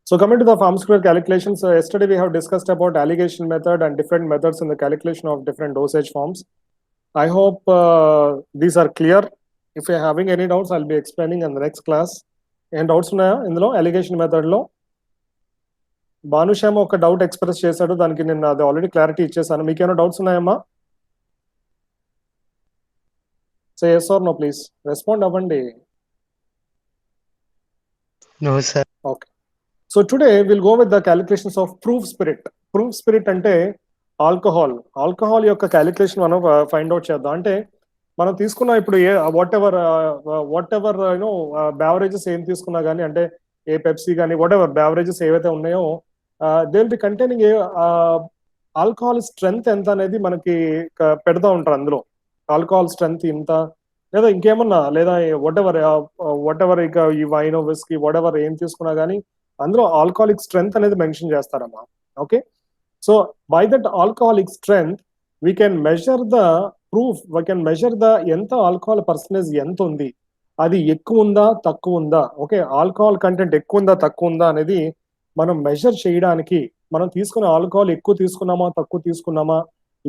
So coming to the pharmaceutical calculations, yesterday we have discussed about alligation method and different methods in the calculation of different dosage forms. I hope these are clear. If you're having any doubts, I'll be explaining in the next class. And doubts ఉన్నాయా ఇందులో allegation మెథడ్లో? భానుశ్యామ ఒక doubt express చేశాడు, దానికి నేను అది already clarity ఇచ్చేసాను. మీకేమైనా డౌట్స్ ఉన్నాయమ్మా? So yes or no please respond అవ్వండి. No, sir. Okay. So today we'll go with the calculations of proof spirit. Proof spirit అంటే ఆల్కహాల్ యొక్క క్యాలిక్యులేషన్ మనం ఫైండ్ అవుట్ చేద్దాం. అంటే మనం తీసుకున్న ఇప్పుడు ఏ వాట్ ఎవర్ యూనో బ్యావరేజెస్ ఏం తీసుకున్నా కానీ, అంటే ఏ పెప్సీ కానీ వాట్ ఎవర్ బ్యావరేజెస్ ఏవైతే ఉన్నాయో they will be containing alcohol strength ఎంత అనేది మనకి పెడతా ఉంటారు. అందులో ఆల్కహాల్ స్ట్రెంగ్త్ ఇంత, లేదా ఇంకేమన్నా, లేదా వాట్ ఎవర్ ఇక ఈ వైన్ విస్కీ వాట్ ఎవర్ ఏం తీసుకున్నా కానీ అందులో ఆల్కహాలిక్ స్ట్రెంగ్త్ అనేది మెన్షన్ చేస్తారమ్మా. Okay, so by that alcoholic strength we can measure the proof, we can measure the ఎంత ఆల్కహాల్ పర్సంటేజ్ ఎంత ఉంది, అది ఎక్కువ ఉందా తక్కువ ఉందా, ఓకే ఆల్కహాల్ కంటెంట్ ఎక్కువ ఉందా తక్కువ ఉందా అనేది మనం మెజర్ చేయడానికి, మనం తీసుకున్న ఆల్కహాల్ ఎక్కువ తీసుకున్నామా తక్కువ తీసుకున్నామా,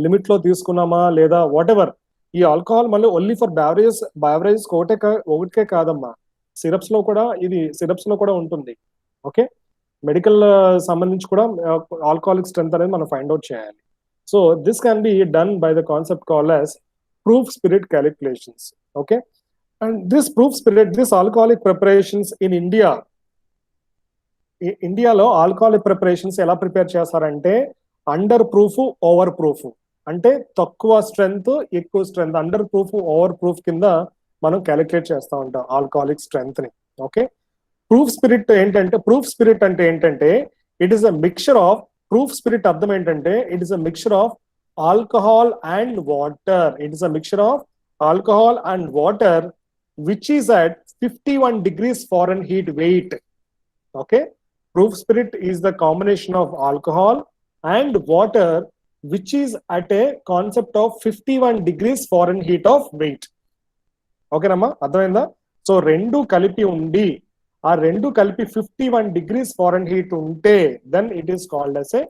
లిమిట్ లో తీసుకున్నామా లేదా వాట్ ఎవర్. ఈ ఆల్కహాల్ మళ్ళీ ఓన్లీ ఫర్ బ్యావరేజెస్ ఒకటే కాదమ్మా, సిరప్స్ లో కూడా ఉంటుంది. ఓకే, మెడికల్ సంబంధించి కూడా ఆల్కహాలిక్ స్ట్రెంత్ అనేది మనం ఫైండ్ అవుట్ చేయాలి. So this can be done by the concept called as proof spirit calculations. Okay, and this alcoholic preparations in ఇండియాలో ఆల్కహాలిక్ ప్రిపరేషన్స్ ఎలా ప్రిపేర్ చేస్తారంటే అండర్ ప్రూఫ్ ఓవర్ ప్రూఫ్, అంటే తక్కువ స్ట్రెంగ్త్ ఎక్కువ strength, under proof over proof కింద మనం calculate చేస్తూ ఉంటాం ఆల్కహాలిక్ స్ట్రెంగ్త్ ని. ఓకే, ప్రూఫ్ స్పిరిట్ అంటే ఏంటంటే it is a mixture of, proof spirit అర్థం ఏంటంటే it is a mixture of alcohol and water. It is a mixture of alcohol and water which is at 51 degrees Fahrenheit weight. Okay, proof spirit is the combination of alcohol and water which is at a concept of 51 degrees Fahrenheit of weight. Okay నమ్మా, అర్థమైందా? So రెండు కలిపి ఉండి, ఆ రెండు కలిపి 51 degrees Fahrenheit ఉంటే then it is called as a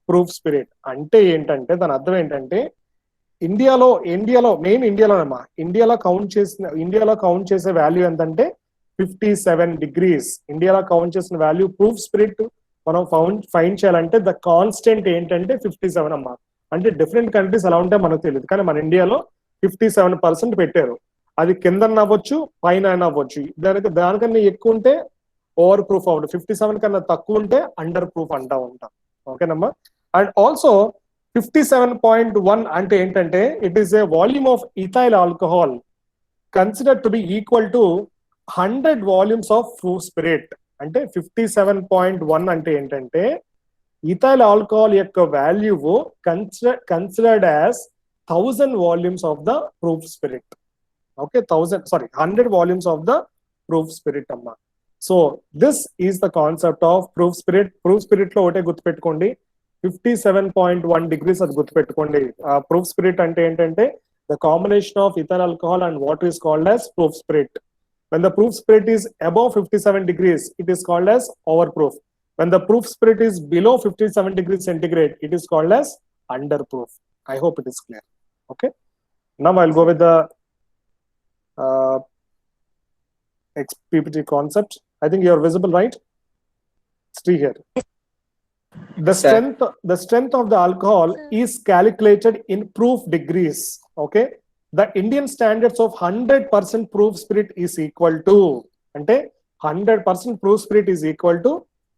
proof spirit. అంటే ఏంటంటే దాని అర్థం ఏంటంటే ఇండియాలో కౌంట్ చేసే వాల్యూ ఎంతంటే 57 degrees. ఇండియాలో కౌంట్ చేసిన వాల్యూ ప్రూఫ్ స్పిరిట్ మనం ఫైండ్ చేయాలంటే ద కాన్స్టెంట్ ఏంటంటే 57 అమ్మా. అంటే డిఫరెంట్ కంట్రీస్ ఎలా ఉంటే మనకు తెలియదు, కానీ మన ఇండియాలో 57% పెట్టారు. అది కింద అవ్వచ్చు పైన అవ్వచ్చు, దానికన్నా ఎక్కువ ఉంటే ఓవర్ ప్రూఫ్ అవ్వదు, 57 కన్నా తక్కువ ఉంటే అండర్ ప్రూఫ్ అంటా ఉంటాం. ఓకేనమ్మా, అండ్ ఆల్సో 57.1 అంటే ఏంటంటే it is a volume of ethyl alcohol considered to be equal to 100 volumes of proof spirit. అంటే 57.1 అంటే ఏంటంటే ఇథైల్ ఆల్కహాల్ యొక్క value considered as 1000 volumes of the proof spirit. Okay, 100 volumes of the proof spirit amma. So this is the concept of proof spirit. Proof spirit lo ote gurtupettukondi 57.1 degrees adi gurtupettukondi. Proof spirit ante entante the combination of ethyl alcohol and water is called as proof spirit. When the proof spirit is above 57 degrees it is called as overproof. When the proof spirit is below 57 degrees centigrade it is called as underproof. I hope it is clear. Okay, now I'll go with the PPT concept. I think you are visible, right? Stay here. The strength of the alcohol is calculated in proof degrees. Okay, the Indian standards of 100% proof spirit is equal to, ante 100% proof spirit is equal to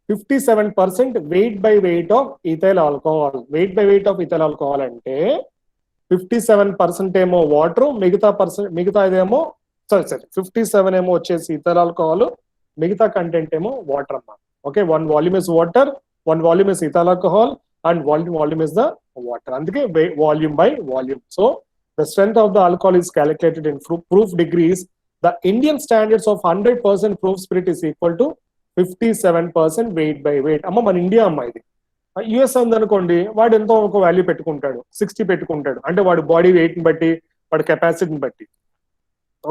57% weight by weight of ethyl alcohol. Weight by weight of ethyl alcohol ante 57% ఏమో water, మిగతా ఇదేమో 57 ఏమో వచ్చేసి ethyl alcohol, మిగతా content ఏమో water అమ్మా. Okay, 1 volume is water, 1 volume is ethyl alcohol and volume is the water. అందుకే volume by volume. So the strength of the alcohol is calculated in proof degrees. The Indian standards of 100% proof spirit is equal to 57% weight by weight. అమ్మ మన India అమ్మ ఇది. US ఉందనుకోండి, వాడు ఎంతో ఒక value పెట్టుకుంటాడు, 60 పెట్టుకుంటాడు, అంటే వాడు బాడీ వెయిట్ ని బట్టి వాడి కెపాసిటీని బట్టి,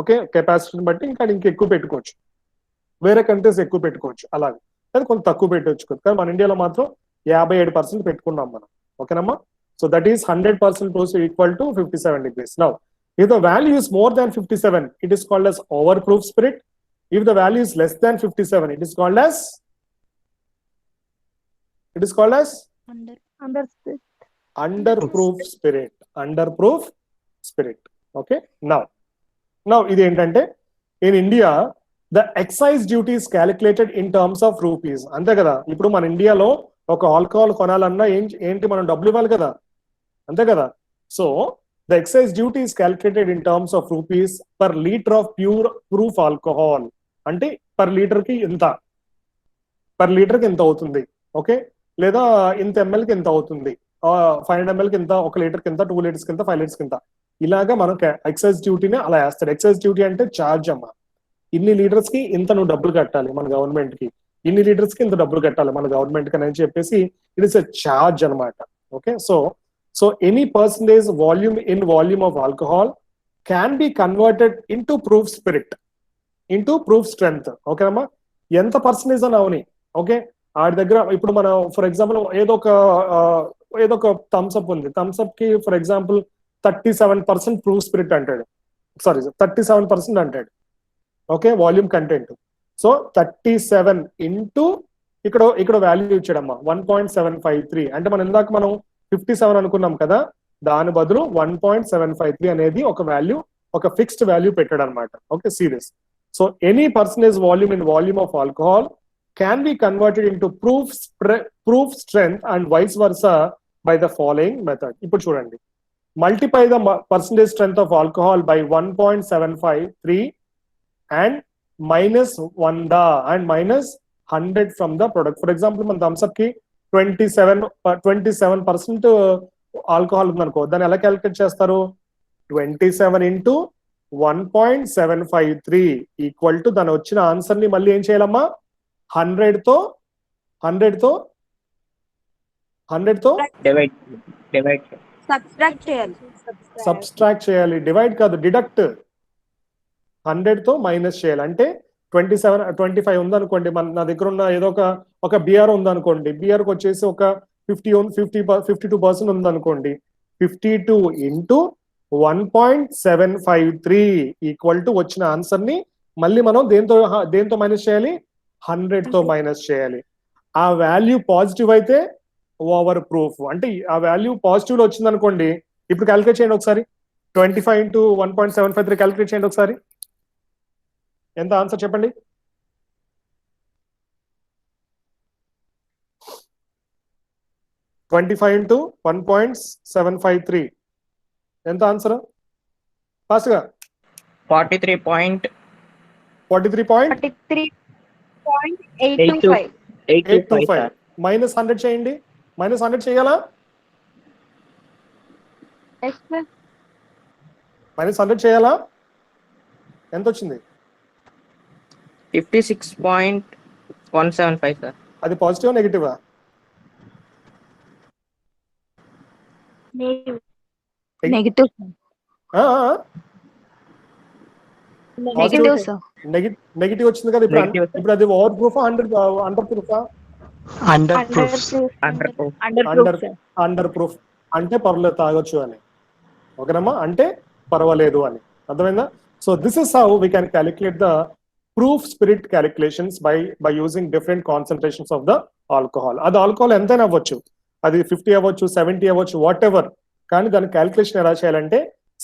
ఓకే కెపాసిటీని బట్టి ఇంకా ఎక్కువ పెట్టుకోవచ్చు, వేరే కంట్రీస్ ఎక్కువ పెట్టుకోవచ్చు అలాగే. అది కొంచెం తక్కువ పెట్టవచ్చు కానీ మన ఇండియాలో మాత్రం 57% పెట్టుకున్నాం మనం. ఓకేనమ్మా? So that is 100% proofs equal to 57 degrees. Now, if the value is more than 57, it is called as overproof spirit. If the value is less than 57, it is called as underproof spirit. Underproof spirit. Okay. Now ఇది ఏంటంటే in India the excise duty is calculated in terms of rupees. అంతే కదా? ఇప్పుడు మన ఇండియాలో ఒక alcohol కొనాలన్నా ఏంటి మనం డబ్బులు ఇవ్వాలి కదా, అంతే కదా? So the excise duty is calculated in terms of rupees per liter of pure proof alcohol. అంటే పర్ లీటర్ కి ఇంత అవుతుంది. ఓకే, లేదా ఇంత ఎంఎల్ కి ఇంత అవుతుంది, 500 ml కి ఇంత, 1 లీటర్ కింద, 2 లీటర్స్ కింద, 5 లీటర్స్ కింద, ఇలాగా మనం ఎక్సైజ్ డ్యూటీని అలా వేస్తాడు. ఎక్సైజ్ డ్యూటీ అంటే ఛార్జ్ అమ్మా. ఇన్ని లీటర్స్ కి ఇంత నువ్వు డబ్బులు కట్టాలి మన గవర్నమెంట్ కి, ఇన్ని లీటర్స్ కి ఇంత డబ్బులు కట్టాలి మన గవర్నమెంట్ కి అని చెప్పేసి ఇట్ ఇస్ ఎ ఛార్జ్ అనమాట. Okay, so any percentage volume of alcohol can be converted into proof spirit, into proof strength. ఓకేనమ్మా? ఎంత పర్సంటేజ్ అని అవని. ఓకే, ఆడి దగ్గర ఇప్పుడు మనం ఫర్ ఎగ్జాంపుల్ ఏదో ఒక థమ్స్అప్ ఉంది, థమ్స్అప్ కి ఫర్ ఎగ్జాంపుల్ 37% ప్రూఫ్ స్పిరిట్ అంటాడు, సారీ 37% అంటాడు. Okay, volume content. So 37 into ఇక్కడ వాల్యూ ఇచ్చాడమ్మా 1.753. అంటే ఇందాక మనం 57 అనుకున్నాం కదా, దాని బదులు 1.753 అనేది ఒక వాల్యూ, ఒక ఫిక్స్డ్ వాల్యూ పెట్టాడు అనమాట. Okay, serious. So any percentage volume in volume of alcohol can be converted into proof strength and vice versa by the following method. ఇప్పుడు చూడండి, multiply the percentage strength of alcohol by 1.753 and minus 1 and minus 100 from the product. For example, మన Thums up కి 27% alcohol ఉందనుకో, దాన్ని ఎలా calculate చేస్తారు? 27 into 1.753 equal to దాని వచ్చిన ఆన్సర్ ని మళ్ళీ ఏం చేయాలమ్మా? 100 తో సబ్స్ట్రాక్ట్ చేయాలి. డివైడ్ కాదు, డిడక్ట్. 100 తో మైనస్ చేయాలి. అంటే 25 ఉందనుకోండి, నా దగ్గర ఉన్న ఏదో ఒక బిఆర్ ఉందనుకోండి, బిఆర్ కి వచ్చేసి ఒక 52% ఉందనుకోండి, 52 ఇంటూ 1.753 ఈక్వల్ టు వచ్చిన ఆన్సర్ ని మళ్ళీ మనం దేంతో మైనస్ చేయాలి? 100 తో మైనస్ చేయాలి. ఆ వాల్యూ పాజిటివ్ అయితే ఓవర్ ప్రూఫ్. అంటే ఆ వాల్యూ పాజిటివ్ లో వచ్చింది అనుకోండి, ఇప్పుడు క్యాలిక్యులేట్ చేయండి ఒకసారి. 25 ఇంటూ 1.753 క్యాలిక్యులేట్ చేయండి ఒకసారి. ఎంత ఆన్సర్ చెప్పండి? ట్వంటీ-ఫైవ్ ఇంటూ 1.753 ఎంత ఆన్సర్? ఫాస్ట్ గా 43.825 మైనస్ 100 చేయండి. మైనస్ 100 చేయాలా? మైనస్ 100 చేయాలా? ఎంత వచ్చింది? 56.175 సార్. అది పాజిటివ్ నెగిటివా? నెగిటివ్ వచ్చింది కదా. ఇప్పుడు అది ఓవర్ ప్రూఫా అండర్ ప్రూఫా? అండర్ ప్రూఫ్ అంటే పర్వాలేదు, తాగొచ్చు అని. ఓకేనమ్మా? అంటే పర్వాలేదు అని, అర్థమైందా? So this is how we can calculate the proof spirit calculations by using different concentrations of the alcohol. అది ఆల్కహాల్ ఎంతైనా అవ్వచ్చు, అది 50 అవ్వచ్చు, 70 అవ్వచ్చు, వాట్ ఎవర్. కానీ దాని క్యాలిక్యులేషన్ ఎలా చేయాలంటే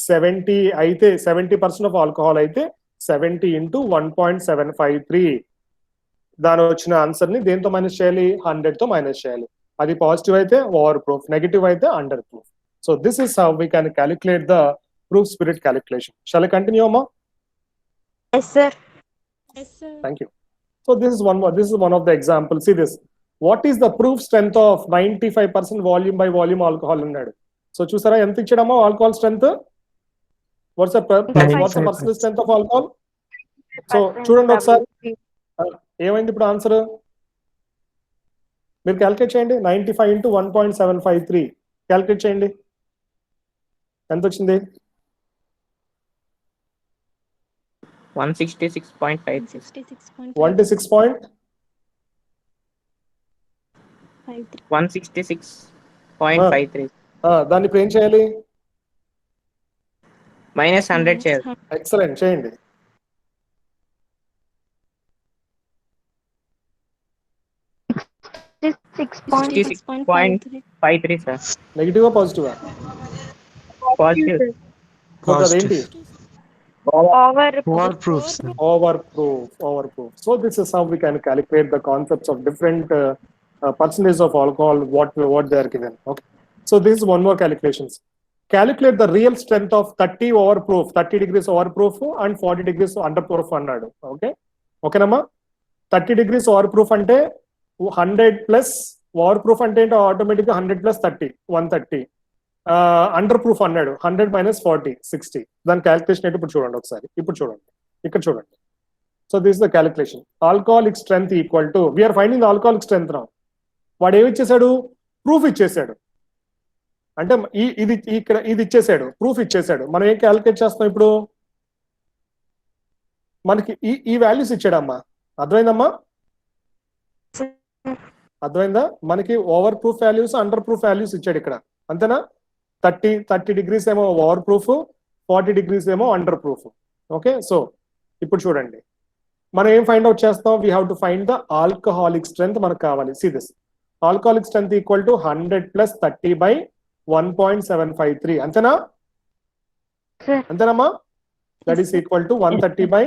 70% ఆఫ్ ఆల్కహాల్ అయితే 70 ఇంటూ 1.753 దాని వచ్చిన ఆన్సర్ ని దేంతో మైనస్ చేయాలి? 100 తో మైనస్ చేయాలి. అది పాజిటివ్ అయితే ఓవర్ ప్రూఫ్, నెగిటివ్ అయితే under proof. So this is how we can calculate the proof spirit calculation. Shawl I continue అమ్మా? Yes sir. Thank you. So this is one of the examples. See this. What is the proof strength of 95% volume by volume alcohol అన్నాడు. So చూసారా ఎంత ఇచ్చాడమ్మా alcohol strength? What's the personal strength of alcohol? So చూడండి ఒకసారి ఏమైంది ఇప్పుడు answer. మీరు calculate చేయండి. 95 ఇంటూ 1.753 క్యాలిక్యులేట్ చేయండి, ఎంత వచ్చింది? 166.56. 166. 166.53 దాన్ని ఇప్పుడు ఏం చేయాలి? -100 చేయాలి. ఎక్సలెంట్, చేయండి. $66.53 సార్. నెగిటివా పాజిటివా? పాజిటివ్. అదేంటి? Over proof. So this is how we can calculate the concepts of different percentage of alcohol what they are given. Okay, so this is one more calculations. Calculate the real strength of 30 overproof, 30 degrees overproof and 40 degrees underproof అన్నాడు. ఓకేనమ్మా? 30 degrees overproof అంటే 100 plus overproof అంటే ఏంటో ఆటోమేటిక్గా 100 plus 30 130. Under proof అన్నాడు 100 minus 40 60. దాని calculation అయితే ఇప్పుడు చూడండి ఒకసారి. ఇప్పుడు చూడండి, ఇక్కడ చూడండి. So this the calculation. Alcoholic strength equal to we're finding the alcoholic strength now. వాడు ఏమి ఇచ్చేసాడు? ప్రూఫ్ ఇచ్చేసాడు. అంటే ఇది ఇక్కడ ఇది ఇచ్చేసాడు, ప్రూఫ్ ఇచ్చేసాడు. మనం ఏం క్యాలిక్యులేట్ చేస్తాం ఇప్పుడు? మనకి ఈ వాల్యూస్ ఇచ్చాడమ్మా. అర్థమైందమ్మా? అర్థమైందా? మనకి over proof values, under proof values ఇచ్చాడు ఇక్కడ. అంతేనా? 30 డిగ్రీస్ ఏమో ఓవర్ ప్రూఫ్, 40 డిగ్రీస్ ఏమో అండర్ ప్రూఫ్. ఓకే, సో ఇప్పుడు చూడండి, మనం ఏం ఫైండ్ అవుట్ చేస్తాం? We have to find the alcoholic strength మనకు కావాలి. See this alcoholic strength equal to 100 plus 30 by 1.753. అంతేనా? అంతేనమ్మా? That is equal to 130 by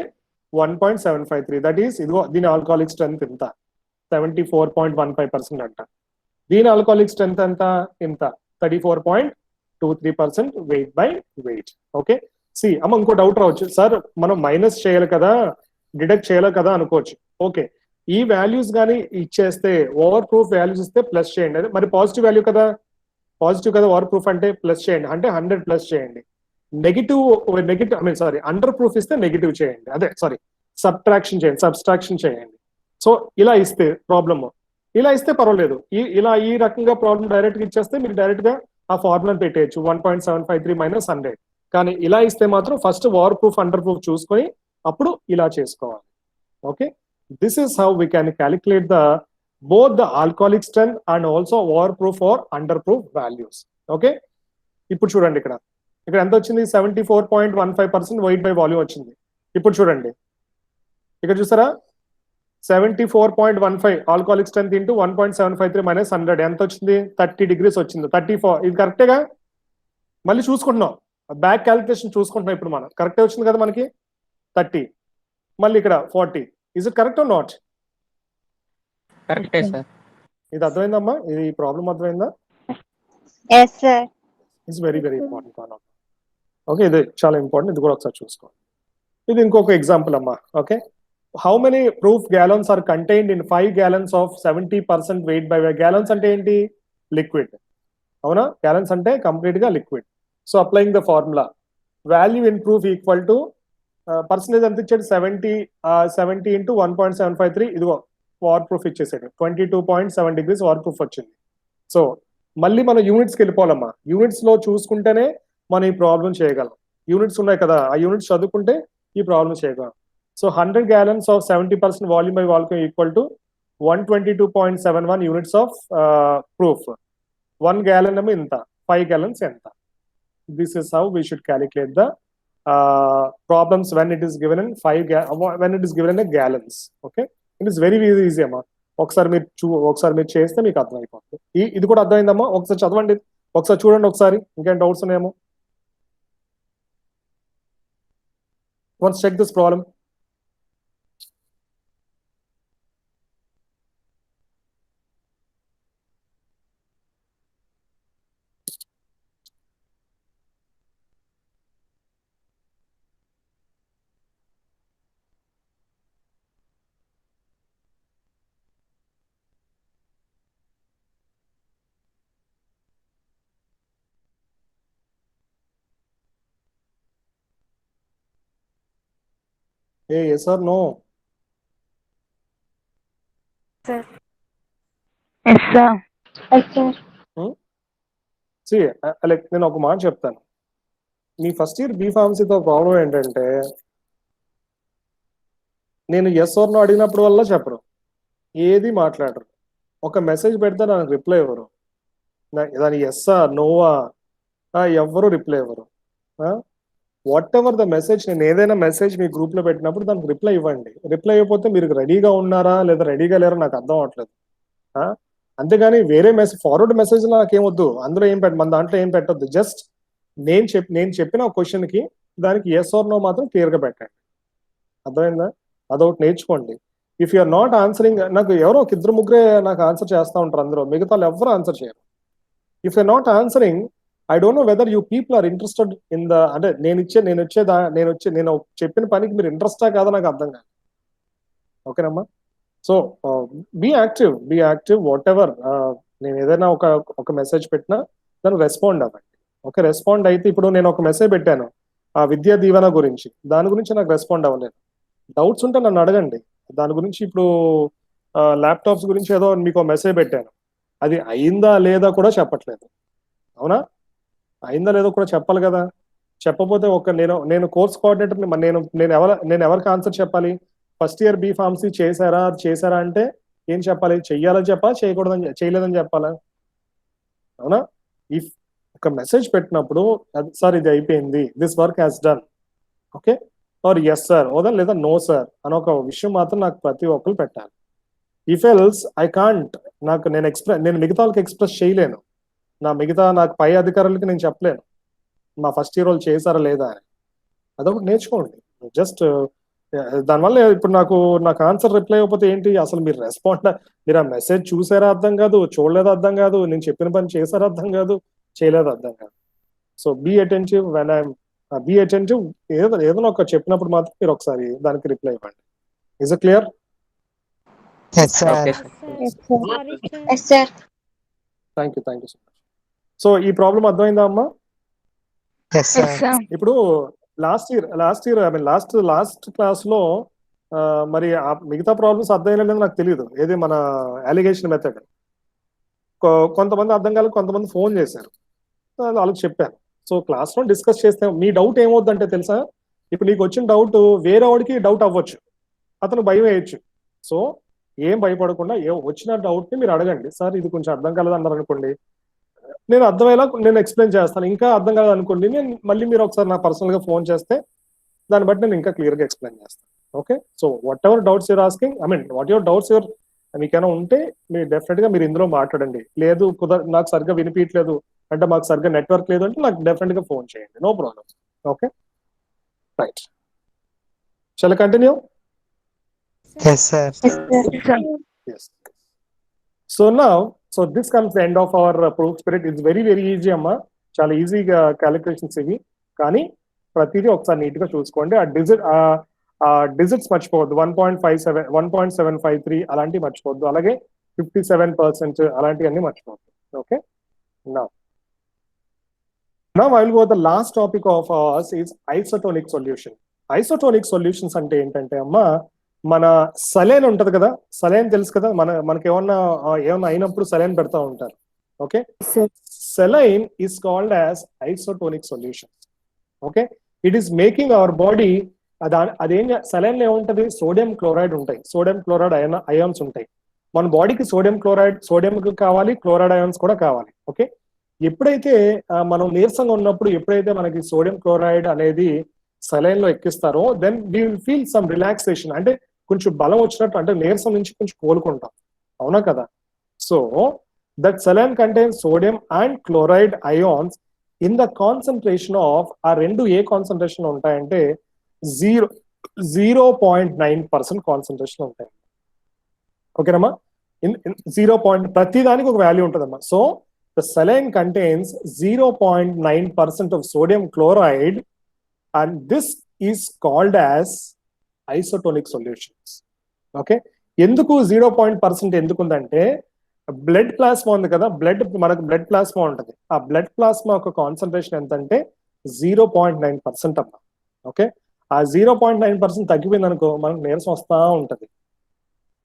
1.753. That is ఇదిగో దీని ఆల్కహాలిక్ స్ట్రెంత్ ఇంత 74.15% అంట. దీని ఆల్కహాలిక్ స్ట్రెంత్ ఎంత? ఇంత 34.23% వెయిట్ బై వెయిట్. ఓకే, సి అమ్మ ఇంకో డౌట్ రావచ్చు, సార్ మనం మైనస్ చేయాలి కదా, డిడక్ట్ చేయాలి కదా అనుకోవచ్చు. ఓకే, ఈ వాల్యూస్ కానీ ఇచ్చేస్తే ఓవర్ ప్రూఫ్ వాల్యూస్ ఇస్తే ప్లస్ చేయండి. అదే మరి పాజిటివ్ వాల్యూ కదా, పాజిటివ్ కదా ఓవర్ ప్రూఫ్ అంటే ప్లస్ చేయండి, అంటే 100 ప్లస్ చేయండి. Negative I mean sorry under proof ఇస్తే నెగిటివ్ చేయండి, అదే సారీ సబ్ట్రాక్షన్ చేయండి, సబ్స్ట్రాక్షన్ చేయండి. సో ఇలా ఇస్తే ప్రాబ్లమ్, ఇలా ఇస్తే పర్వాలేదు. ఇలా ఈ రకంగా ప్రాబ్లం డైరెక్ట్ గా ఇచ్చేస్తే మీరు డైరెక్ట్ గా ఆ ఫార్ములా పెట్టేయచ్చు 1.753 మైనస్ 100. కానీ ఇలా ఇస్తే మాత్రం first over proof under proof చూసుకొని అప్పుడు ఇలా చేసుకోవాలి. Okay, this is how we can calculate the both the alcoholic strength and also over proof or under proof values. Okay, ఇప్పుడు చూడండి, ఇక్కడ ఎంత వచ్చింది? 74.15% వెయిట్ బై వాల్యూమ్ వచ్చింది. ఇప్పుడు చూడండి, ఇక్కడ చూసారా 74.15 ఆల్కహాలిక్ స్ట్రెంత్ ఇంటూ 1.753 మైనస్ 100 ఎంత వచ్చింది? 30 డిగ్రీస్ వచ్చింది. 34 ఇది కరెక్టేగా? మళ్ళీ చూసుకుంటున్నాం, బ్యాక్ క్యాలిక్యులేషన్ చూసుకుంటున్నాం. ఇప్పుడు మనం కరెక్టే వచ్చింది కదా మనకి 30, మళ్ళీ ఇక్కడ 40. Is it correct or not? కరెక్టే సార్. ఇది అర్థమైందమ్మా? ఇది ప్రాబ్లం అర్థమైందా? yes sir. It's very very important. Okay, ఇది చాలా ఇంపార్టెంట్, ఇది కూడా ఒకసారి చూసుకోండి. ఇది ఇంకొక ఎగ్జాంపుల్ అమ్మా. Okay, how many proof gallons are contained in 5 gallons of 70% weight by weight? Gallons అంటే ఏంటి? లిక్విడ్. అవునా? గ్యాలన్స్ అంటే కంప్లీట్ గా liquid. So applying the formula, value in proof equal to percentage ఎంత ఇచ్చాడు? 70 ఇంటూ 1.753. ఇదిగో వార్ ప్రూఫ్ ఇచ్చేసాడు 22.7 degrees war proof వచ్చింది. సో మళ్ళీ మనం యూనిట్స్కి వెళ్ళిపోవాలమ్మా. యూనిట్స్ లో చూసుకుంటేనే మనం ఈ ప్రాబ్లం చేయగలం. యూనిట్స్ ఉన్నాయి కదా, ఆ యూనిట్స్ చదువుకుంటే ఈ ప్రాబ్లం చేయగలం. So 100 gallons of 70% volume by volume equal to 122.71 units of proof. 1 gallon ఏమో ఇంత, 5 gallons ఎంత? This is how we should calculate the problems when it is given in gallons. Okay, it is very easy అమ్మా. ఒకసారి మీరు చేస్తే మీకు అర్థమైపోతుంది. ఇది కూడా అర్థమైందమ్మా? ఒకసారి చదవండి, ఒకసారి చూడండి, ఒకసారి ఇంకేం డౌట్స్ ఉన్నాయేమో. Once check this problem. Hey, yes or no? Sir. Yes sir. Yes sir. See, like నేను ఒక మాట చెప్తాను. మీ ఫస్ట్ ఇయర్ బీ ఫార్మసీతో ప్రాబ్లం ఏంటంటే నేను ఎస్ ఆర్ నో అడిగినప్పుడు వల్ల చెప్పరు, ఏది మాట్లాడరు. ఒక మెసేజ్ పెడితే నాకు రిప్లై ఇవ్వరు. దాని ఎస్సా నోవా ఎవ్వరు రిప్లై ఇవ్వరు. వాట్ ఎవర్ ద మెసేజ్, నేను ఏదైనా మెసేజ్ మీ గ్రూప్ లో పెట్టినప్పుడు దానికి రిప్లై ఇవ్వండి. రిప్లై అయిపోతే మీరు రెడీగా ఉన్నారా లేదా రెడీగా లేరో నాకు అర్థం అవట్లేదు. అంతేగాని వేరే మెసేజ్, ఫార్వర్డ్ మెసేజ్ నాకేమొద్దు, అందులో ఏం మన దాంట్లో ఏం పెట్టొద్దు. జస్ట్ నేను చెప్పిన క్వశ్చన్ కి దానికి ఎస్ ఆర్ నో మాత్రం క్లియర్ గా పెట్టండి. అర్థమైందా? అదొకటి నేర్చుకోండి. If you are not answering, నాకు ఎవరో ఒక ఇద్దరు ముగ్గురే నాకు ఆన్సర్ చేస్తూ ఉంటారు, అందరూ మిగతా ఎవరు ఆన్సర్ చేయరు. If you are not answering, I don't know whether you people are interested in the, అంటే నేను చెప్పిన పనికి మీరు ఇంట్రెస్టా కాదా నాకు అర్థం కాదు. ఓకేనమ్మా? So be active whatever. నేను ఏదైనా ఒక మెసేజ్ పెట్టినా దానికి రెస్పాండ్ అవ్వండి. ఓకే, రెస్పాండ్ అయితే ఇప్పుడు నేను ఒక మెసేజ్ పెట్టాను ఆ విద్యా దీవెన గురించి, దాని గురించి నాకు రెస్పాండ్ అవ్వలేదు. డౌట్స్ ఉంటే నన్ను అడగండి దాని గురించి. ఇప్పుడు ల్యాప్టాప్స్ గురించి ఏదో మీకు మెసేజ్ పెట్టాను, అది అయిందా లేదా కూడా చెప్పట్లేదు. అవునా? అయిందా లేదో కూడా చెప్పాలి కదా. చెప్పపోతే నేను కోర్స్ కోఆర్డినేటర్, నేను ఎవరికి ఆన్సర్ చెప్పాలి? ఫస్ట్ ఇయర్ బి ఫార్మసీ చేశారా అంటే ఏం చెప్పాలి? చెయ్యాలని చెప్పాలా, చేయలేదని చెప్పాలా? అవునా? ఇఫ్ ఒక మెసేజ్ పెట్టినప్పుడు సార్ ఇది అయిపోయింది, this work has done, okay, or yes sir లేదా నో సార్ అని ఒక విషయం మాత్రం నాకు ప్రతి ఒక్కరు పెట్టాలి. ఇఫ్ ఎల్స్ ఐ కాంట్, నేను మిగతా వాళ్ళకి ఎక్స్ప్రెస్ చేయలేను. నాకు పై అధికారులకి నేను చెప్పలేను మా ఫస్ట్ ఇయర్ వాళ్ళు చేశారా లేదా అని. అదొకటి నేర్చుకోండి. జస్ట్ దానివల్ల ఇప్పుడు నాకు ఆన్సర్ రిప్లై అయిపోతే ఏంటి, అసలు మీరు ఆ మెసేజ్ చూసారా అర్థం కాదు, చూడలేదు అర్థం కాదు, నేను చెప్పిన పని చేశారా అర్థం కాదు, చేయలేదు అర్థం కాదు. సో బీ అటెంటివ్ ఏదైనా ఒక చెప్పినప్పుడు మాత్రం మీరు ఒకసారి దానికి రిప్లై ఇవ్వండి. Is it clear? Okay sir. Yes, sir. Thank you so much. So ఈ ప్రాబ్లం అర్థమైందా అమ్మా? Yes, sir. ఇప్పుడు లాస్ట్ క్లాస్ లో మరి మిగతా ప్రాబ్లమ్స్ అర్థమయ్యలేదు నాకు తెలియదు. ఏది మన అలిగేషన్ మెథడ్ కొంతమంది అర్థం కాలేదు, కొంతమంది ఫోన్ చేశారు, వాళ్ళకి చెప్పాను. సో క్లాస్ లో డిస్కస్ చేస్తే మీ డౌట్ ఏమవుద్దంటే తెలుసా, ఇప్పుడు నీకు వచ్చిన డౌట్ వేరే వాడికి డౌట్ అవ్వచ్చు, అతను భయం వేయచ్చు. సో ఏం భయపడకుండా వచ్చిన డౌట్ ని మీరు అడగండి. సార్ ఇది కొంచెం అర్థం కాలేదు అన్నారు అనుకోండి, నేను అర్థమయ్యేలా నేను ఎక్స్ప్లెయిన్ చేస్తాను. ఇంకా అర్థం కాలేదు అనుకోండి, నేను మళ్ళీ మీరు ఒకసారి నాకు పర్సనల్ గా ఫోన్ చేస్తే దాన్ని బట్టి నేను ఇంకా క్లియర్ గా ఎక్స్ప్లెయిన్ చేస్తాను. Okay, so whatever doubts you're asking, whatever doubts మీకైనా ఉంటే మీరు డెఫినెట్ గా మీరు ఇందులో మాట్లాడండి. లేదు నాకు సరిగ్గా వినిపించలేదు అంటే, మాకు సరిగ్గా నెట్వర్క్ లేదు అంటే నాకు డెఫినెట్ గా ఫోన్ చేయండి, no problem. Okay, right, shall I continue? Yes, sir. Yes. So this comes the end of our proof spirit. It's very easy అమ్మా, చాలా ఈజీగా క్యాలిక్యులేషన్స్ ఇవి. కానీ ప్రతిదీ ఒకసారి నీట్ గా చూసుకోండి. ఆ డిజిట్స్ మర్చిపోవద్దు. 1.57 1.753 అలాంటివి మర్చిపోవద్దు. అలాగే 57% అలాంటివన్నీ మర్చిపోవద్దు. Okay, now I will go the last topic of ours is isotonic solution. Isotonic solutions అంటే ఏంటంటే అమ్మా, మన సలైన్ ఉంటది కదా, సలైన్ తెలుసు కదా, మనకి ఏమన్నా అయినప్పుడు సలైన్ పెడతా ఉంటారు. Okay, saline is called as isotonic solution. Okay, it is making our body, అదేం సెలైన్ లో ఏముంటది, సోడియం క్లోరైడ్ ఉంటాయి, సోడియం క్లోరైడ్ అయాన్స్ ఉంటాయి. మన బాడీకి సోడియం కావాలి, క్లోరైడ్ అయాన్స్ కూడా కావాలి. ఓకే, ఎప్పుడైతే మనం నీరసంగా ఉన్నప్పుడు ఎప్పుడైతే మనకి సోడియం క్లోరైడ్ అనేది సెలైన్ లో ఎక్కిస్తారో, then we will feel some relaxation, అంటే కొంచెం బలం వచ్చినట్టు, అంటే నీరసం నుంచి కొంచెం కోలుకుంటాం. అవునా కదా? So that saline contains sodium and chloride ions in the concentration of, ఆ రెండు ఏ కాన్సన్ట్రేషన్ ఉంటాయంటే 0.9% కాన్సన్ట్రేషన్ ఉంటాయి. ఓకేనమ్మా? 0. ప్రతి దానికి ఒక వాల్యూ ఉంటుందమ్మా. So the saline contains 0.9% of sodium chloride, and this is called as isotonic solutions. Okay, ఎందుకు 0% ఎందుకు ఉందంటే, బ్లడ్ ప్లాస్మా ఉంది కదా, మనకు బ్లడ్ ప్లాస్మా ఉంటుంది. ఆ బ్లడ్ ప్లాస్మా యొక్క కాన్సన్ట్రేషన్ ఎంత అంటే 0.9% అమ్మా. ఓకే, ఆ 0.9% తగ్గిపోయింది అనుకో, మనకు నీరసం వస్తా ఉంటది.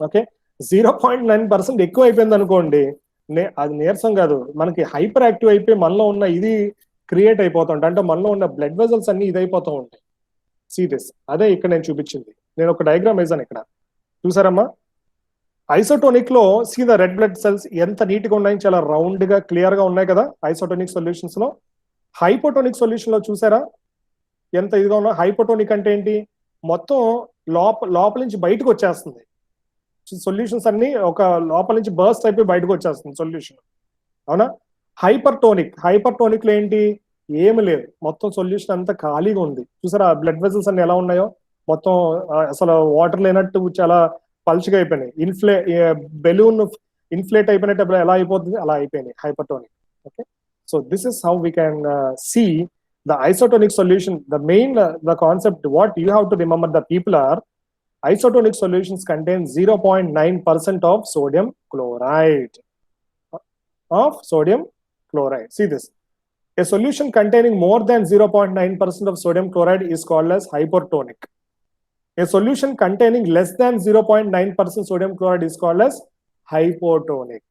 ఓకే, 0.9% ఎక్కువ అయిపోయింది అనుకోండి, అది నీరసం కాదు, మనకి హైపర్ యాక్టివ్ అయిపోయి మనలో ఉన్న ఇది క్రియేట్ అయిపోతుంటాయి, అంటే మనలో ఉన్న బ్లడ్ వెజల్స్ అన్ని ఇదైపోతూ ఉంటాయి. సీరియస్, అదే ఇక్కడ నేను చూపించింది. నేను ఒక డయాగ్రామ్ వేసాను ఇక్కడ, చూసారమ్మా? ఐసోటోనిక్ లో see the red blood cells ఎంత నీట్ గా ఉన్నాయి, చాలా రౌండ్ గా క్లియర్ గా ఉన్నాయి కదా ఐసోటోనిక్ సొల్యూషన్స్ లో. హైపోటోనిక్ సొల్యూషన్ లో చూసారా ఎంత ఇదిగా ఉన్నా. హైపోటోనిక్ అంటే ఏంటి, మొత్తం లోపల నుంచి బయటకు వచ్చేస్తుంది సొల్యూషన్స్ అన్ని, ఒక లోపల నుంచి బర్స్ట్ అయిపోయి బయటకు వచ్చేస్తుంది సొల్యూషన్, అవునా. హైపర్ టోనిక్ లో ఏంటి, ఏమి లేదు, మొత్తం సొల్యూషన్ అంతా ఖాళీగా ఉంది. చూసారా బ్లడ్ వెజల్స్ అన్ని ఎలా ఉన్నాయో, మొత్తం అసలు వాటర్ లేనట్టు చాలా పల్చగా అయిపోయినాయి. బెలూన్ ఇన్ఫ్లేట్ అయిపోయినట్టు ఎలా అయిపోతుంది అలా అయిపోయినాయి hypertonic. Okay, so this is how we can see the isotonic solution. The concept what you have to remember, the people are isotonic solutions contain 0.9% of sodium chloride. See this, a solution containing more than 0.9% of sodium chloride is called as hypertonic. A solution containing less than 0.9% sodium chloride is called as hypotonic.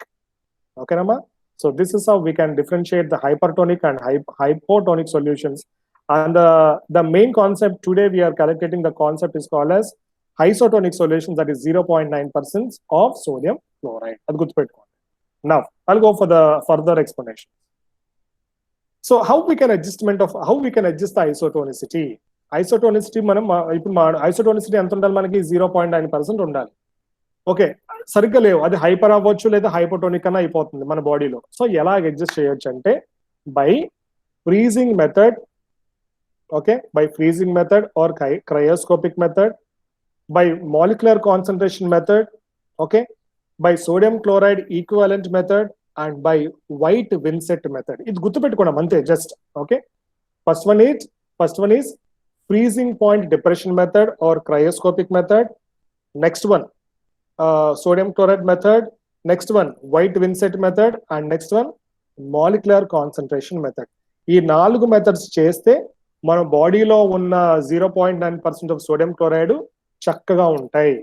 Okay, Rama? So this is how we can differentiate the hypertonic and hypotonic solutions. And the main concept today we are calculating, the concept is called as isotonic solution, that is 0.9% of sodium chloride. Now I'll go for the further explanation. So how we can adjust the isotonicity. Isotonicity మనం ఇప్పుడు ఐసోటోనిసిటీ ఎంత ఉండాలి మనకి, 0.9% ఉండాలి. Okay, సరిగ్గా లేవు, అది hyper అవ్వచ్చు లేదా హైపోటోనిక్ అన్న అయిపోతుంది మన బాడీలో. సో ఎలా అడ్జస్ట్ చేయొచ్చు అంటే by freezing method. Okay, by freezing method or cryoscopic method, by molecular concentration method, okay, by sodium chloride equivalent method and by white Vincent method. ఇది గుర్తుపెట్టుకోవడం అంతే just. Okay, first one is freezing point depression method or cryoscopic method. Next one sodium chloride method, next one white Vincent method, and next one molecular concentration method. ఈ 4 methods చేస్తే మన బాడీలో ఉన్న 0.9% of sodium chloride చక్కగా ఉంటాయి.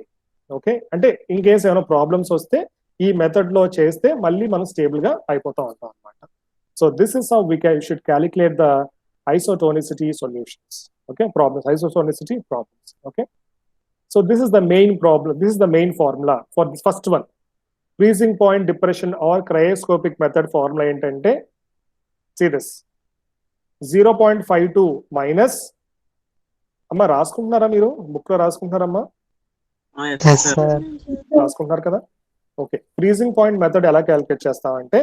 Okay, అంటే in case ఏమైనా problems వస్తే ఈ మెథడ్ లో చేస్తే మళ్ళీ మనం స్టేబుల్ గా అయిపోతా ఉంటాం అనమాట. So this is how we should calculate the isotonicity solutions. Okay, problems, isotonicity problems. Okay, so this is the main problem, this is the main formula for this first one, freezing point depression or cryoscopic method. Formula entante, see this, 0.52 minus, amma raskuntunnara meeru book lo raskuntunnara amma? Yes, sir. raskuntunnaru kada. Okay, freezing point method ela calculate chestamante,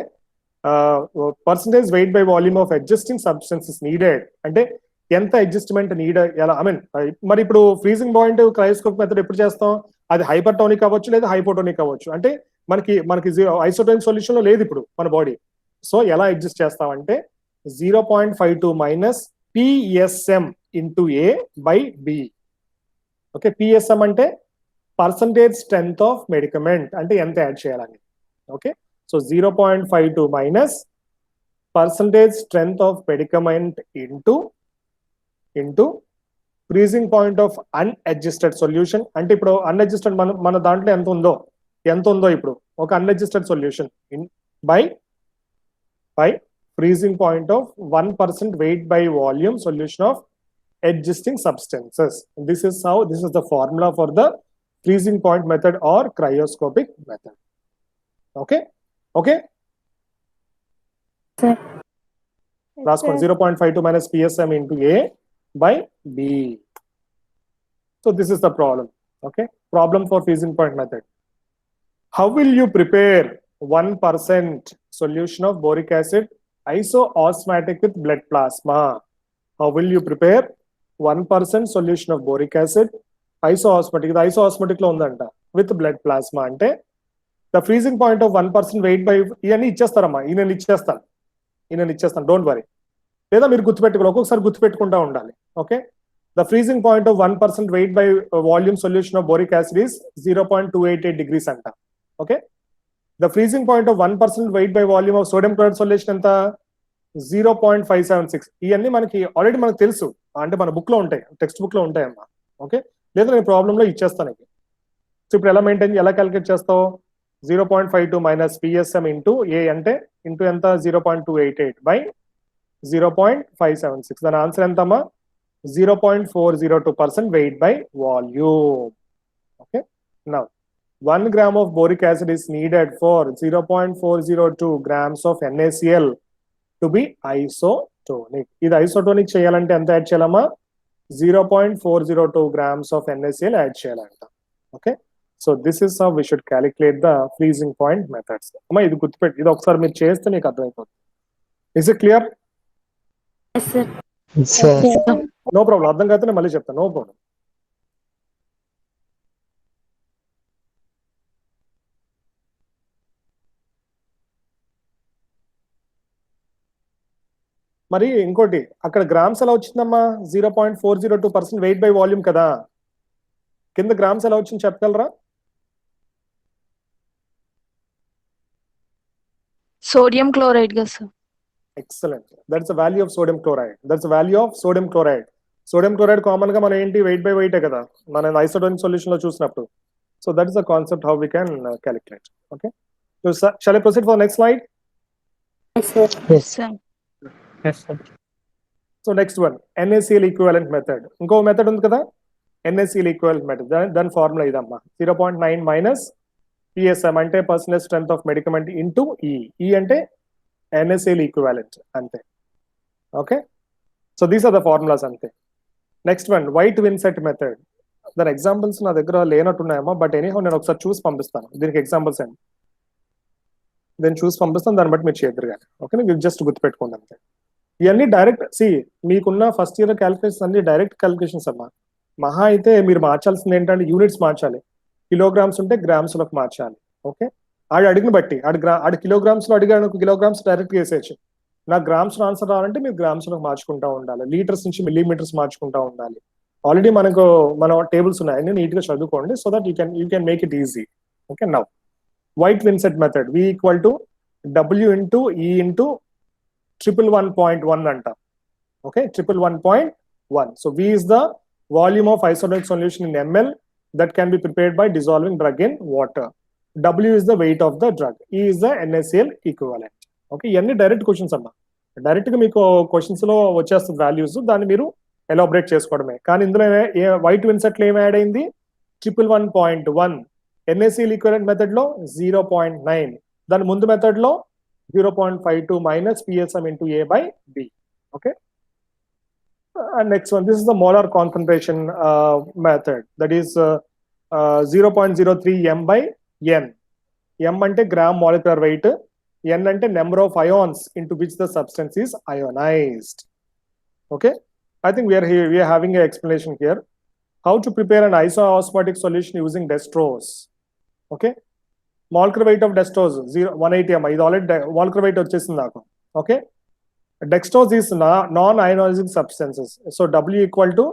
percentage weight by volume of adjusting substances needed, అంటే ఎంత adjustment need, ఎలా I mean మరి ఇప్పుడు freezing point cryoscopic method ఎప్పుడు చేస్తాం, అది hypertonic అవ్వచ్చు లేదా హైపోటోనిక్ అవ్వచ్చు. అంటే మనకి ఐసోటోనిక్ సొల్యూషన్ లో లేదు ఇప్పుడు మన బాడీ. సో ఎలా అడ్జస్ట్ చేస్తామంటే 0.52 minus PSM into A by B. Okay, PSM అంటే పర్సంటేజ్ స్ట్రెంత్ ఆఫ్ మెడికమెంట్, అంటే ఎంత యాడ్ చేయాలని. Okay, so 0.52 minus percentage strength of medicament into freezing point of unadjusted solution. అంటే ఇప్పుడు అన్అడ్జస్టెడ్ మన దాంట్లో ఎంత ఉందో ఇప్పుడు ఒక unadjusted solution by freezing point of 1% weight by volume solution of adjusting substances. This is the formula for the freezing point method or cryoscopic method. Okay. Last one, 0.52 minus PSM into A by B. So this is the problem. Okay, problem for freezing point method. How will you prepare 1% solution of boric acid isoosmotic with blood plasma? How will you prepare 1% solution of boric acid isoosmotic? The isoosmotic lo undanta with blood plasma. Ante the freezing point of 1% weight by ఇవన్నీ ఇచ్చేస్తారమ్మా, ఈయన ఇచ్చేస్తాను, don't worry. లేదా మీరు గుర్తుపెట్టుకోవాలి, ఒక్కొక్కసారి గుర్తుపెట్టుకుంటా ఉండాలి. Okay, the freezing point of 1% weight by volume solution of boric acid is 0.288 degrees అంట. Okay, the freezing point of 1% weight by volume of sodium chloride solution ఎంత, 0.576. ఇవన్నీ ఆల్రెడీ మనకు తెలుసు, అంటే మన బుక్ లో ఉంటాయి, టెక్స్ట్ బుక్ లో ఉంటాయి అమ్మా. ఓకే, లేదా నేను ప్రాబ్లమ్ లో ఇచ్చేస్తాను. సో ఇప్పుడు ఎలా క్యాలిక్యులేట్ చేస్తావు, 0.52 మైనస్ పిఎస్ఎం ఇంటూ ఏ అంటే ఇంటూ ఎంత, 0.288 బై 0.576. దాని ఆన్సర్ ఎంతమ్మా, 0.402% wait by volume. Okay, now 1 gram of boric acid is needed for 0.402 grams of NaCl to be isotonic. ఇది isotonic చేయాలంటే ఎంత యాడ్ చేయాలమ్మా? 0.402 grams of NaCl యాడ్ చేయాలంట. Okay, so this is how we should calculate the freezing point methods. అమ్మా ఇది గుర్తుపెట్టి, ఇది ఒకసారి మీరు చేస్తే మీకు అర్థమైపోతుంది. Is it clear? Yes, sir. Yes, sir. No problem, అర్థం కాకపోతే నేను మళ్ళీ చెప్తాను, నో ప్రాబ్లం. మరి ఇంకోటి, అక్కడ గ్రామ్స్ ఎలా వచ్చిందమ్మా? 0.402% వెయిట్ బై వాల్యూమ్ కదా, కింద గ్రామ్స్ ఎలా వచ్చింది చెప్పగలరా? సోడియం క్లోరైడ్ కదా sir. Excellent, that's the value of sodium chloride. That's the value of sodium chloride. Sodium chloride common గా మనం ఏంటి, వెయిట్ బై వెయిటే కదా మనం ఐసోటోనిక్ సొల్యూషన్ లో చూసినప్పుడు. So that is the concept how we can calculate. Okay, so shall I proceed for next slide? Yes, sir. Yes, sir yes, sir. So next one, NaCl equivalent method. ఇంకో method ఉంది కదా, NaCl equivalent method. దాని formula ఇదమ్మా, 0.9 minus PSM అంటే personal strength of medicament into ఈ అంటే NaCl equivalent అంతే. Okay, so these are the formulas అంతే. Next one, White Vincent method. దాని ఎగ్జాంపుల్స్ నా దగ్గర లేనట్టున్నాయమ్మా, బట్ ఎనీహౌ నేను ఒకసారి చూసి పంపిస్తాను. దీనికి ఎగ్జాంపుల్స్ అండి, నేను చూసి పంపిస్తాను, దాన్ని బట్టి మీరు చేద్దరు కానీ. ఓకే, మీరు జస్ట్ గుర్తుపెట్టుకోండి అంతే. ఇవన్నీ డైరెక్ట్ మీకున్న ఫస్ట్ ఇయర్ క్యాలిక్యులేషన్స్ అన్ని డైరెక్ట్ క్యాలిక్యులేషన్స్ అమ్మా. మహా అయితే మీరు మార్చాల్సింది ఏంటంటే యూనిట్స్ మార్చాలి. కిలోగ్రామ్స్ ఉంటే గ్రామ్స్ లోకి మార్చాలి. ఓకే, ఆడు అడిగిన బట్టి ఆడు కిలోగ్రామ్స్ లో అడిగాడు, కిలోగ్రామ్స్ డైరెక్ట్ వేసేయచ్చు. నాకు గ్రామ్స్ ఆన్సర్ రావాలంటే మీరు గ్రామ్స్ లో మార్చుకుంటా ఉండాలి, లీటర్స్ నుంచి మిల్లీమీటర్స్ మార్చుకుంటా ఉండాలి. ఆల్రెడీ మన టేబుల్స్ ఉన్నాయి, అన్ని నీట్ గా చదువుకోండి, so that you can make it easy. Okay, now white Vincent method, V equal to W into E into 111.1 అంట. Okay, 111.1. So V is the volume of isotonic solution in ml that can be prepared by dissolving drug in water. W is the weight of the drug. E is the NaCl equivalent. Okay, ఇవన్నీ direct questions అమ్మా. Direct గా మీకు questions లో వచ్చేస్తుంది values, దాన్ని మీరు elaborate చేసుకోవడమే. కానీ ఇందులో వైట్ విన్సెట్ లో ఏం యాడ్ అయింది? 111.1. NaCl ఈక్వివలెంట్ మెథడ్ లో 0.9. దాని ముందు మెథడ్ లో 0.52 minus PSM into A by B. Okay. And next one, this is the molar concentration method. That is 0.03 m by n. M ante gram molecular weight, n ante number of ions into which the substance is ionized. Okay. I think we are having an explanation here. How to prepare an isoosmotic solution using dextrose. Okay. Molecular weight of dextrose 180 m. ఇది already molecular weight వచ్చేసింది నాకు. Okay, dextrose is non-ionizing substances. So W equal to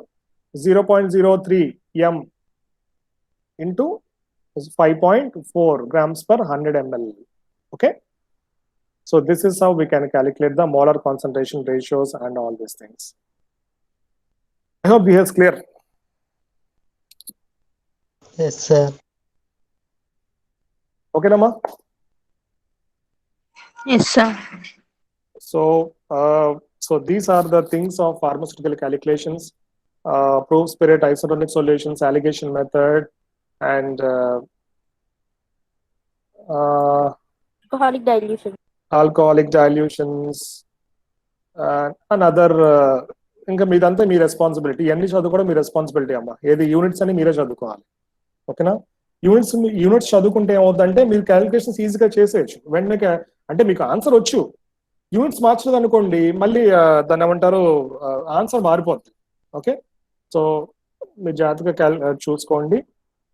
0.03 m into 5.4 grams per 100 ml. Okay, so this is how we can calculate the molar concentration ratios and all these things. I hope this is clear. Yes, sir. Okay, Nama. Yes sir. So these are the things of pharmaceutical calculations, proof spirit, isotonic solutions, alligation method, and Alcoholic dilution. alcoholic dilutions, and other ఇంకా మీదంతా మీ responsibility. ఇవన్నీ చదువుకోవడం మీ responsibility అమ్మా. ఏది units అని మీరే చదువుకోవాలి. ఓకేనా? యూనిట్స్ చదువుకుంటే ఏమవుతుందంటే మీరు క్యాలిక్యులేషన్స్ ఈజీగా చేసేయచ్చు వెంటనే. అంటే మీకు ఆన్సర్ వచ్చు, యూనిట్స్ మార్చలేదు అనుకోండి, మళ్ళీ దాన్ని ఏమంటారు, ఆన్సర్ మారిపోతుంది. ఓకే, సో మీరు జాగ్రత్తగా చూసుకోండి.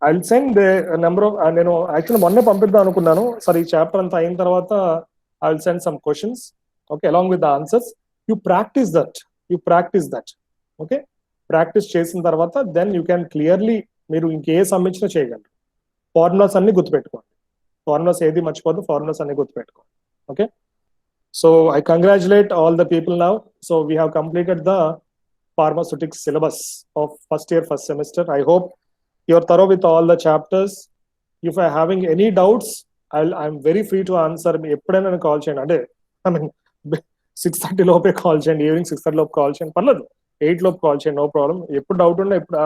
I will send the number of, నేను యాక్చువల్లీ మొన్నే పంపిద్దాం అనుకున్నాను. సరే ఈ చాప్టర్ అంతా అయిన తర్వాత I will send some questions. Okay, along with the answers. You practice that. Okay, practice చేసిన తర్వాత దెన్ యూ క్యాన్ క్లియర్లీ, మీరు ఇంకే సమ్ ఇచ్చినా చేయగలరు. ఫార్ములాస్ అన్ని గుర్తుపెట్టుకోండి. ఫార్ములాస్ ఏది మర్చిపోద్దు, ఫార్ములాస్ అన్ని గుర్తుపెట్టుకోండి. Okay, so I congratulate all the people now. So we have completed the pharmaceutics syllabus of first year, first semester. I hope you're thorough with all the chapters. If I having any doubts, I'm very free to answer. ఎప్పుడైనా call చేయండి. అంటే I mean 6:30 లోపే call చేయండి, evening 6:30 లోపు call చేయండి, పర్లేదు. 8 లోపు call చేయండి, నో ప్రాబ్లం. ఎప్పుడు డౌట్ ఉన్నా, ఎప్పుడు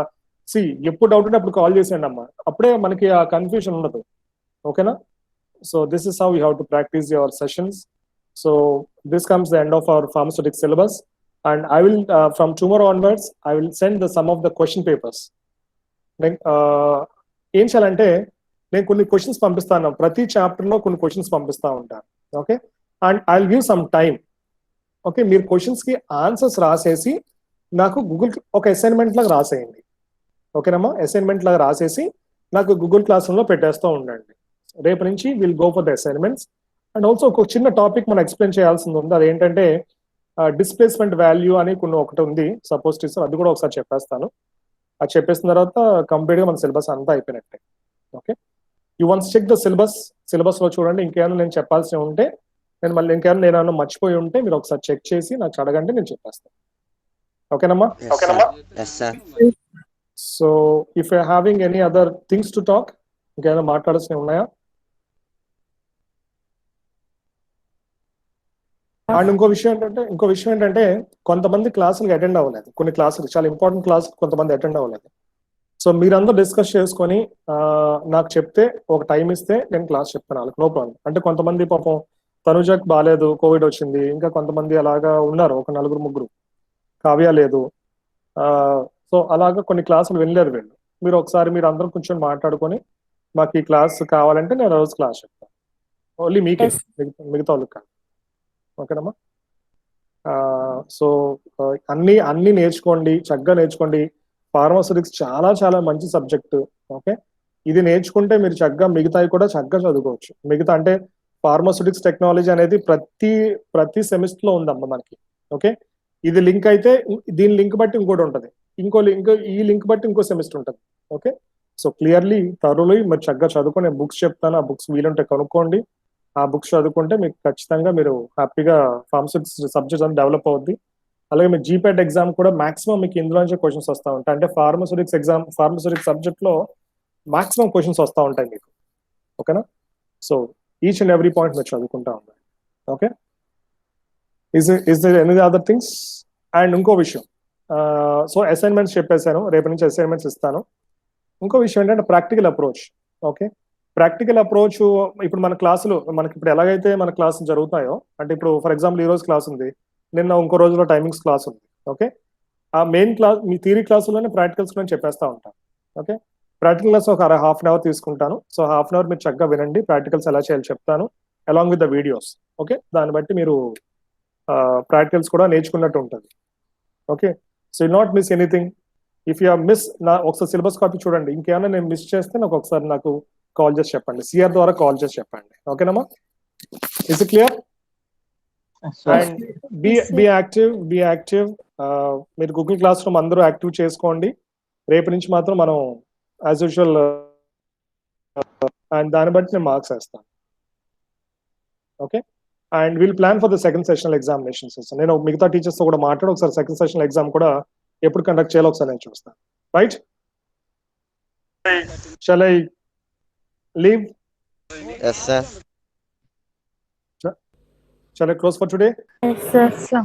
ఎప్పుడు డౌట్ ఉంటే అప్పుడు కాల్ చేసేయండి అమ్మా, అప్పుడే మనకి ఆ కన్ఫ్యూజన్ ఉండదు. ఓకేనా? So this is how you have to practice your sessions. So this comes the end of our pharmaceutics syllabus, and I will from tomorrow onwards I will send the sum of the question papers. ఏం చేయాలంటే నేను కొన్ని questions పంపిస్తాను, ప్రతి chapter లో కొన్ని questions పంపిస్తా ఉంటాను. Okay, and I will give some time. Okay, మీరు క్వశ్చన్స్ కి ఆన్సర్స్ రాసేసి నాకు గూగుల్ ఒక అసైన్మెంట్ లాగా రాసేయండి. ఓకేనమ్మా? అసైన్మెంట్ లాగా రాసేసి నాకు గూగుల్ క్లాస్ రూమ్ లో పెట్టేస్తూ ఉండండి. రేపు నుంచి will go for the assignments. And also ఒక చిన్న టాపిక్ మనం ఎక్స్ప్లెయిన్ చేయాల్సింది ఉంది, అదేంటంటే డిస్ప్లేస్మెంట్ వాల్యూ అని కొన్ని ఒకటి ఉంది సపోజ్ టీచర్, అది కూడా ఒకసారి చెప్పేస్తాను. అది చెప్పేసిన తర్వాత కంప్లీట్ గా మన సిలబస్ అంతా అయిపోయినట్టే. Okay, you once check the syllabus లో చూడండి, ఇంకేమైనా నేను చెప్పాల్సి ఉంటే నేను మళ్ళీ ఇంకేమైనా నేను మర్చిపోయి ఉంటే మీరు ఒకసారి చెక్ చేసి నాకు అడగండి, నేను చెప్పేస్తాను. ఓకేనమ్మా? Yes sir. So if you having any other things to talk, ఇంకేమైనా మాట్లాడాల్సినవి ఉన్నాయా? అండ్ ఇంకో విషయం ఏంటంటే కొంతమంది క్లాసులకు అటెండ్ అవ్వలేదు, కొన్ని క్లాసులు చాలా ఇంపార్టెంట్ క్లాస్ కొంతమంది అటెండ్ అవ్వలేదు. సో మీరందరూ డిస్కస్ చేసుకొని నాకు చెప్తే ఒక టైం ఇస్తే నేను క్లాస్ చెప్తాను వాళ్ళకి, నో ప్రాబ్లం. అంటే కొంతమంది పాపం తనుజకు బాగాలేదు, కోవిడ్ వచ్చింది, ఇంకా కొంతమంది అలాగా ఉన్నారు, ఒక నలుగురు ముగ్గురు, కావ్య లేదు. సో అలాగా కొన్ని క్లాసులు వినలేరు వీళ్ళు. మీరు ఒకసారి మీరు అందరం కూర్చొని మాట్లాడుకొని మాకు ఈ క్లాస్ కావాలంటే నేను రోజు క్లాస్ చెప్తాను, ఓన్లీ మీకే, మిగతా వాళ్ళకి కాదు. ఓకేనమ్మా? సో అన్ని నేర్చుకోండి, చక్కగా నేర్చుకోండి. ఫార్మాస్యూటిక్స్ చాలా చాలా మంచి సబ్జెక్టు. ఓకే, ఇది నేర్చుకుంటే మీరు చక్కగా మిగతాయి కూడా చక్కగా చదువుకోవచ్చు. మిగతా అంటే ఫార్మాస్యూటిక్స్ టెక్నాలజీ అనేది ప్రతి సెమిస్టర్ లో ఉందమ్మా మనకి. ఓకే, ఇది లింక్ అయితే దీని లింక్ బట్టి ఇంకోటి ఉంటుంది, ఈ లింక్ బట్టి ఇంకో సెమిస్టర్ ఉంటుంది. ఓకే, సో క్లియర్లీ థరోలీ మీరు చక్కగా చదువుకొని, నేను బుక్స్ చెప్తాను, ఆ బుక్స్ వీలుంటే కనుక్కోండి. ఆ బుక్స్ చదువుకుంటే మీకు ఖచ్చితంగా మీరు హ్యాపీగా ఫార్మస్యూటిక్స్ సబ్జెక్ట్స్ అని డెవలప్ అవుద్ది. అలాగే మీ జీపేట్ ఎగ్జామ్ కూడా మాక్సిమం మీకు ఇందులోంచే క్వశ్చన్స్ వస్తూ ఉంటాయి. అంటే ఫార్మస్యూటిక్స్ సబ్జెక్ట్ లో మాక్సిమం క్వశ్చన్స్ వస్తూ ఉంటాయి మీకు. ఓకేనా? So each and every point మీరు చదువుకుంటా ఉండండి. Okay, is there any other things? And ఇంకో విషయం, సో అసైన్మెంట్స్ చెప్పేశాను, రేపు నుంచి అసైన్మెంట్స్ ఇస్తాను. ఇంకో విషయం ఏంటంటే practical approach. Okay, practical approach ఇప్పుడు మన క్లాసులు మనకి ఇప్పుడు ఎలాగైతే మన క్లాసులు జరుగుతాయో, అంటే ఇప్పుడు ఫర్ ఎగ్జాంపుల్ ఈ రోజు క్లాస్ ఉంది, నిన్న ఇంకో రోజులో టైమింగ్స్ క్లాస్ ఉంది. ఓకే, ఆ మెయిన్ క్లాస్ మీ థియరీ క్లాసులోనే ప్రాక్టికల్స్ నేను చెప్పేస్తా ఉంటాను. ఓకే, ప్రాక్టికల్ క్లాస్ ఒక హాఫ్ అన్ అవర్ తీసుకుంటాను. సో హాఫ్ అన్ అవర్ మీరు చక్కగా వినండి, ప్రాక్టికల్స్ ఎలా చేయాలో చెప్తాను along with the videos. Okay, దాన్ని బట్టి మీరు ప్రాక్టికల్స్ కూడా నేర్చుకున్నట్టు ఉంటుంది. Okay, so you not miss anything. If you miss ఒకసారి సిలబస్ కాపీ చూడండి, ఇంకేమైనా నేను మిస్ చేస్తే నాకు కాల్ చేసి చెప్పండి, సిఆర్ ద్వారా కాల్ చేసి చెప్పండి. ఓకేనమ్మా? Is clear? And be active. మీరు గూగుల్ క్లాస్ రూమ్ అందరూ యాక్టివ్ చేసుకోండి. రేపు నుంచి మాత్రం మనం యాజ్ యూజువల్ అండ్ దాన్ని బట్టి నేను మార్క్స్ వేస్తాను. Okay, and will plan for the second sessional examinations. నేను మిగతా టీచర్స్ తో కూడా మాట్లాడి ఒకసారి సెకండ్ సెషనల్ ఎగ్జామ్ కూడా ఎప్పుడు కండక్ట్ చేయాలో ఒకసారి నేను చూస్తాను. Right? Shall I leave? Yes sir. Shall I close for today? Yes, sir. Sir.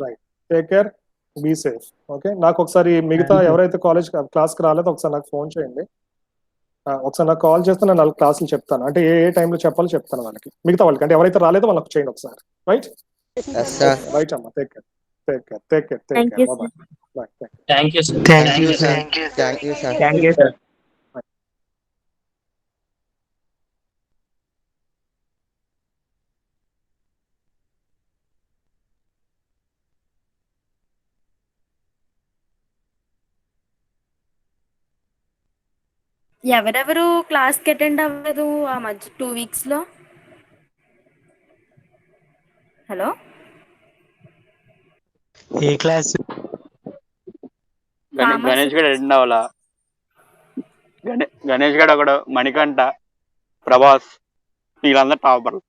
Right. Take care. Be safe. Okay. నాకు ఒకసారి మిగతా ఎవరైతే క్లాస్ కి రాలేదో ఒకసారి నాకు ఫోన్ చేయండి. ఒకసారి నాకు కాల్ చేస్తే నేను 4 క్లాసులు చెప్తాను. అంటే ఏ టైంలో చెప్పాలో చెప్తాను వాళ్ళకి, మిగతా వాళ్ళకి. అంటే ఎవరైతే రాలేదో వాళ్ళకి చేయండి ఒకసారి. రైట్? Yes sir. రైట్ అమ్మా. Take care. Thank you, Bye. Bye. Thank you, sir. Thank you sir. Thank you, sir. ఎవరెవరు క్లాస్కి అటెండ్ అవ్వలేదు ఆ మధ్య 2 weeks లో? హలో, ఏ క్లాస్? గణేష్ గడ అటెండ్ అవ్వాలా? గణేష్ గడ ఒకడు, మణికంఠ, ప్రభాస్, వీళ్ళందరూ టాపర్.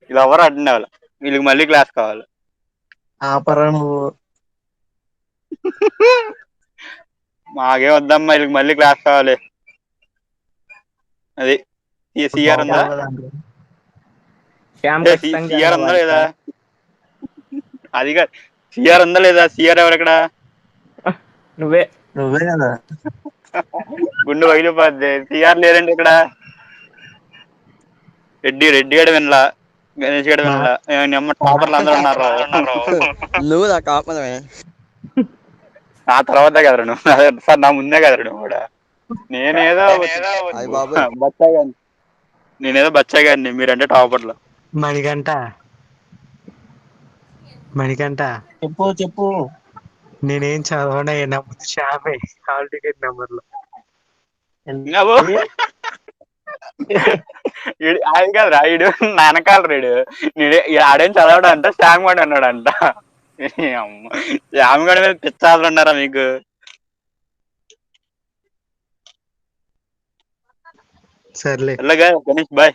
ఇది ఎవరు అటెండ్ అవ్వాలి, వీళ్ళకి మళ్ళీ క్లాస్ కావాలి. ఆపరా నువ్వు. మాకే వద్దమ్మా, వీళ్ళకి మళ్ళీ క్లాస్ కావాలి. అది సిఆర్ ఉందా? సిఆర్ ఉందా లేదా? అది కాదు, సిఆర్ ఉందా లేదా? సిఆర్ ఎవరు ఇక్కడ? నువ్వే. నువ్వే కదా. గుండు పగిలిపోద్ది. సిఆర్ లేరండి ఇక్కడ. రెడ్డి గడ వినలా, గణేష్ గడ వినలా, నిమ్మ టాపర్లు అందరూ ఉన్నారు. నువ్వు నా కాపమే. నా తర్వాత కదరా నువ్వు, సార్ నా ముందే కదరా నువ్వు కూడా. నేనేదో అయ్య బాబోయ్. బచ్చాగాన్ని, బచ్చాగాన్ని, మీరంటే టాపర్లు. మణికంఠ చెప్పు నేనేం చదవనయ్యా, నా ముందు షాపే హాల్ టికెట్ నెంబర్లో. ఆయన కదరా ఈడు, నానకాల రేడు. ఆడేం చదవడం అంట, శ్యామ్ గడ్ అన్నాడంట. శ్యామ్ గడ్ మీద పిచ్చాలు ఉన్నారా మీకు? సర్లే. గణేష్ బాయ్.